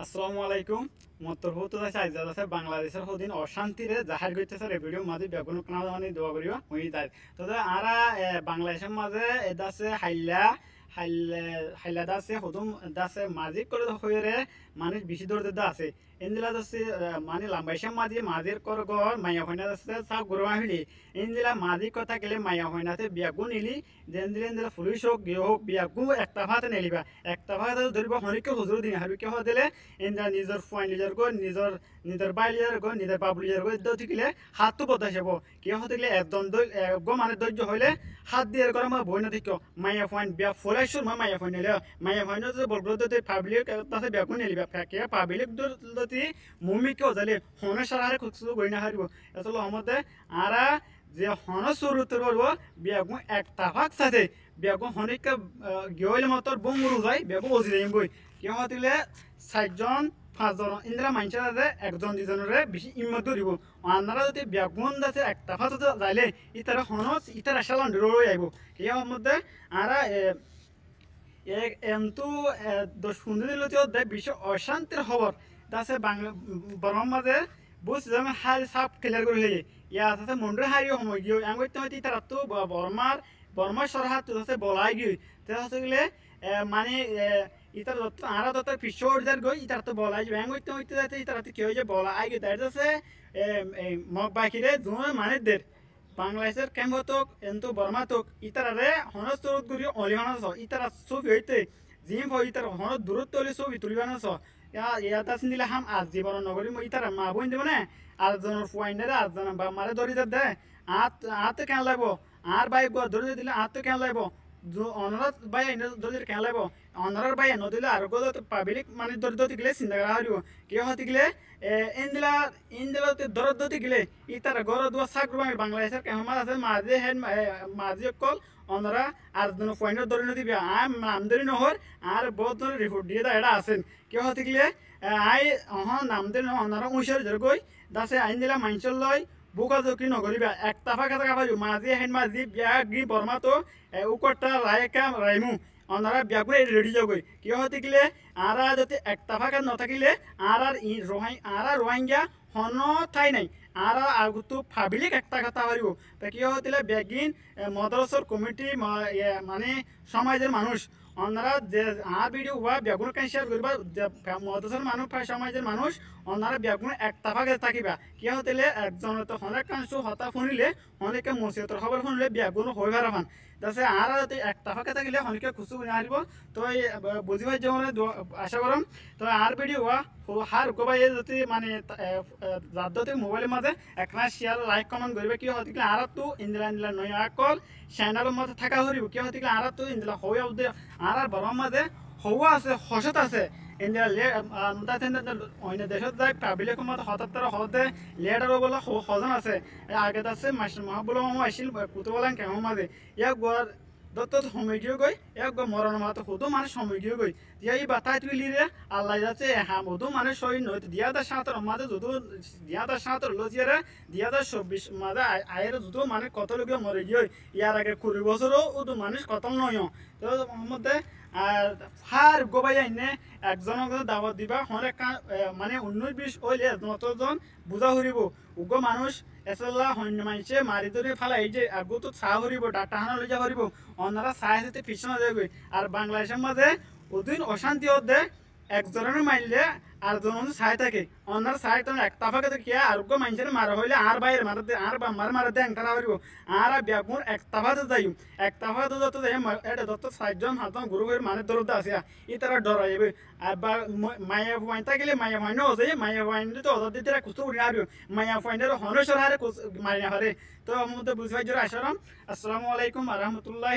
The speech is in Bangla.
আসসালামু আলাইকুম মতরহুত আছে আইজাদ আছে বাংলাদেশের হদিন অশান্তিরে জাহির করতেছে রে ভিডিও মাঝে বেগুন কানা মানে দোয়া করিবা হই তাই তো আরা বাংলাদেশের মাঝে এদাছে হাইলা হাইলা হাইলা দাসে হদুম দাসে মাঝি করে হইরে মানুষ বেশি দৌড় দা আছে ইন্দিলা দাসে মানে লাম্বাইশা মাঝি মাঝির কর গর মাইয়া হইনা দাসে সব গরমা হইলি ইন্দিলা মাঝি কথা গেলে মাইয়া হইনাতে বেগুন নিলি দেন দিলে ইন্দিলা পুলিশ হোক গিয়ে হোক বেগু একটা ভাত নেলিবা একটা ভাত ধরিব হরিকে হুজুর দিন হারুকে হওয়া দিলে ইন্দা নিজের ফুয়াইন লিজার গো নিজের বাই লিজার গো নিজের বাবু লিজার গো ইদ্দ থাকিলে হাতটো বতাই যাব কি হতিলে একদম গো মানে ধৈর্য হইলে হাত দিয়ে করে আমার বই না থাকিও মাইয়া ফুয়াইন বিয়া ফলাইছুর মাইয়া ফুয়াইন নিলে মাইয়া ফুয়াইন যদি বলবো যদি পাবলিক তাতে বেকু নিলিবা ফেকে পাবলিক যদি মুমিকেও জালে হনে সারারে খুঁজছো বই না হারিব আসলে আমাদের আরা যে হন শুরুতে করবো বেগু একটা ভাগ সাথে বেগু হনিকা গিয়ে মতর বঙ্গুরু যায় বেগু অজি যাইম বই কি হতিলে 4জন 5জন ইন্দ্রা মাইনসা আছে একজন দুজনের বেশি ইম্মত ধরিব আপনারা যদি বেগুন আছে একটা ভাত যাইলে ইতারা হনস ইতারা সালান রয়ে আইব কি মধ্যে আরা এমতো 10-15 দিন হতে বিশ্ব অশান্তির খবর তাছে বাংলা বর্মার মাঝে বুঝছি যেমন হাল সাপ ক্লিয়ার করে হয়ে ইয়া আছে মন্ডে হারিও সময় গিয়ে আমি করতে তারা তো বর্মার সরহাত আছে বলাই গিয়ে তারা হচ্ছে গেলে মানে ইতার আরা তো পিছর যার গই ইতার তো বলাই যাবে আমি করতে হইতে যাতে ইতার কি হয়ে যায় বলা আগে তাই আছে মগ বাকিরে দুনো মানে দের বাংলাদেশের ক্যাম্প হতক এন্তু বর্মা তক ইতারে হনস তরত গুরি অলিমানস ইতারা ছবি হইতে জিম হয় ইতার হনস দূরত্ব হলে ছবি তুলিবানস ইয়াত আছেন দিলে হাম আজ জীবন নগরী মই ইতারা মা বইন দেব না আর জনের ফুয়াইন দে আর জন বা মারে ধরি দে আত কেন লাগব আর বাইক ধরে দিলে আত কেন লাগব অনরাত বাই ধরে কেন লাগব অনরার বাই নদিলে আর গো পাবলিক মানে ধরে ধরতে গেলে চিন্তা করা হারিব কি হতে গেলে ইন্দিলা ইন্দিলাতে দরদ ধরতে গেলে ইতারা গর দুয়া সাক বাংলাদেশের কেমন আছে মাঝে হেড মাঝে কল অনরা আর জন ফুয়াইন ধরে নদিবে আম নাম ধরে নহর আর বহুত ধরে রিপোর্ট দিয়ে এটা আছেন কি হতে গেলে আই নাম ধরে অনরা উইসর ধরে গই দাসে আইন দিলা মাইনচল লয় বুকা জকি নগরিবা এক তাফা কথা কাফাজু মাঝি হেন মাঝি বিয়া গি বর্মা তো উকটা রায়কা রাইমু অনারা বিয়াগুলো রেডি যাগই কি হতে গেলে আরা যদি এক তাফা কাজ নথাকিলে আর রোহিঙ্গা হন ঠাই নাই আর আগতো পাবলিক একটা কথা হারিব তা কি হতিলে বেগিন মদরসর কমিটি মানে সমাজের মানুষ ওনারা যে আর ভিডিও হওয়া বেগুন কাই শেয়ার করবা মদরসর মানুষ সমাজের মানুষ ওনারা বেগুন এক তাফাকে থাকিবা কি হতিলে একজন তো অনেক কাংশ হতা শুনিলে অনেকে মসিয়তর খবর শুনিলে বেগুন হয়ে পারাবান তাছে আর যদি এক তাফাকে থাকিলে অনেকে খুশি বলে হারিব তো বুঝি ভাই যেমন আশা করম তো আর ভিডিও হওয়া হার গোবাই যদি মানে যাতে মোবাইলের মাঝে একনা শেয়ার লাইক কমেন্ট করবে কি হতে গেলে আর তো ইন্দিলা ইন্দিলা নয় আকল চ্যানেলের মধ্যে থাকা হরিব কি হতে গেলে আর তো ইন্দিলা হয়ে আর বড় মাঝে হওয়া আছে হসত আছে ইন্দিলা অন্য দেশত যায় পাবলিক মধ্যে হঠাৎ হতে লেটার বলে হজন আছে আগে আছে মহাবুল মামা আসিল কুতুবলান কেমন মাঝে ইয়াক দত্ত সময় গিয়ে গই এক মরণ মাতো হতো মানুষ সময় গিয়ে গই দিয়া এই বাতায় তুলি রে আল্লাহ যাচ্ছে হ্যাঁ হতো মানুষ সই নয় দিয়া দা সাঁতর মাঝে যদু দিয়া দা সাঁতর লজিয়ারে দিয়া দা 24 মাঝে আয়ের যদু মানে কত লোকে মরে গিয়ে ইয়ার আগে 20 বছরও ওদু মানুষ কত নয় তো মধ্যে ফার গোবাই আইনে একজনক দাওয়াত দিবা হরেক মানে 19-20 হইলে নতজন বুঝা হরিব উগ্র মানুষ এসল্লা হন্য মাইছে মারি ধরে ফেলা এই যে আগু তো চা হরিব ডাটা হানা লইয়া হরিব অন্যরা চাই যেতে পিছনে যাবে আর বাংলাদেশের মাঝে ওদিন অশান্তি হতে একজনের মাইলে আর জন চাই থাকে অন্যার চাই তখন এক তাফাকে কি আরোগ্য মাইনসের মারা হইলে আর বাইরে মারাতে আর মারা দেয় এংটা পারিব আর বেগুন এক তাফাতে যাই এক তাফাতে যত যাই এটা যত 4জন 7জন গুরু হয়ে মানে দরদ আছে ই তারা ডরাইবে আর বা মায়া ফাইন থাকিলে মায়া ফাইন হচ্ছে মায়া ফাইন তো অজাদ দিতে কুস্ত উড়ি আর মায়া ফাইনের হনসর হারে মারি না হারে তো আমাদের বুঝবাই জোর আসারাম আসসালামু আলাইকুম আ রহমতুল্লাহ